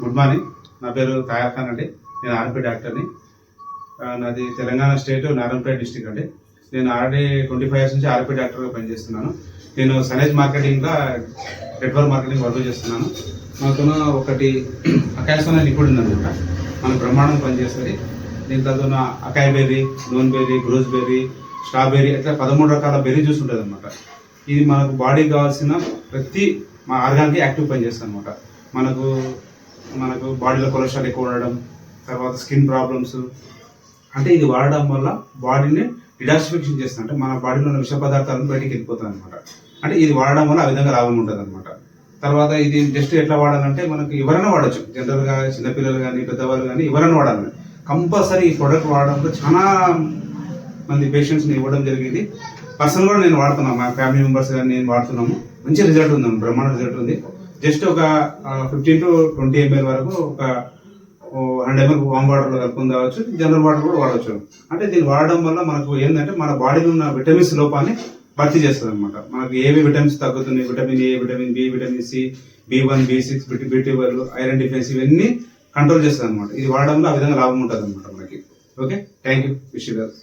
Good morning. నా పేరు తయార్ ఖాన్ అండి. నేను ఆర్ఎంపీ డాక్టర్ని. నాది తెలంగాణ స్టేట్ నారాయణపేట డిస్టిక్ అండి. నేను ఆల్రెడీ 25 years నుంచి ఆర్ఎంపీ డాక్టర్గా పనిచేస్తున్నాను. నేను సనేజ్ మార్కెటింగ్లో నెట్వర్క్ మార్కెటింగ్ వర్క్ చేస్తున్నాను. నాతో ఒకటి అకాయస్ అనే లిక్విడ్ ఉందన్నమాట. మన బ్రహ్మాండం పనిచేస్తుంది. దీంట్లో acai berry, noon berry, గ్రోజ్ berry, strawberry అట్లా 13 రకాల బెర్రీ జ్యూస్ ఉంటుంది అనమాట. ఇది మనకు బాడీకి కావాల్సిన ప్రతి మా ఆర్గాన్కి యాక్టివ్ పనిచేస్తుంది అనమాట. మనకు బాడీలో కొలెస్ట్రాల్ ఎక్కువ ఉండడం, తర్వాత స్కిన్ ప్రాబ్లమ్స్, అంటే ఇది వాడడం వల్ల బాడీని డిటాక్సిఫికేషన్ చేస్తుంది. అంటే మన బాడీలో ఉన్న విష పదార్థాలను బయటికి వెళ్ళిపోతుంది అనమాట. అంటే ఇది వాడడం వల్ల ఆ విధంగా లాభం ఉంటుంది అనమాట. తర్వాత ఇది జస్ట్ ఎట్లా వాడాలంటే మనకు ఎవరైనా వాడచ్చు. జనరల్గా చిన్నపిల్లలు కానీ పెద్దవాళ్ళు కానీ ఎవరైనా వాడాలి. కంపల్సరీ ఈ ప్రోడక్ట్ వాడడంలో చాలా మంది పేషెంట్స్ని ఇవ్వడం జరిగింది. పర్సనల్ కూడా నేను వాడుతున్నాను, మా ఫ్యామిలీ మెంబర్స్ కానీ నేను వాడుతున్నాము. మంచి రిజల్ట్ ఉంది, బ్రహ్మాండ రిజల్ట్ ఉంది. జస్ట్ ఒక 15 to 20 ml వరకు ఒక 100 ml వామ్ వాటర్లో కలుపుకొని తాగొచ్చు, జనరల్ వాటర్ కూడా వాడవచ్చు. అంటే దీన్ని వాడడం వల్ల మనకు ఏంటంటే మన బాడీలో ఉన్న విటమిన్స్ లోపాన్ని భర్తీ చేస్తుంది అనమాట. మనకు ఏవి విటమిన్స్ తగ్గుతున్నాయి, vitamin A, vitamin B, vitamin C, B1, B6, B12, iron deficiency ఇవన్నీ కంట్రోల్ చేస్తుంది అనమాట. ఇది వాడడంలో ఆ విధంగా లాభం ఉంటుంది అనమాట మనకి. Okay, thank you. Wish you well.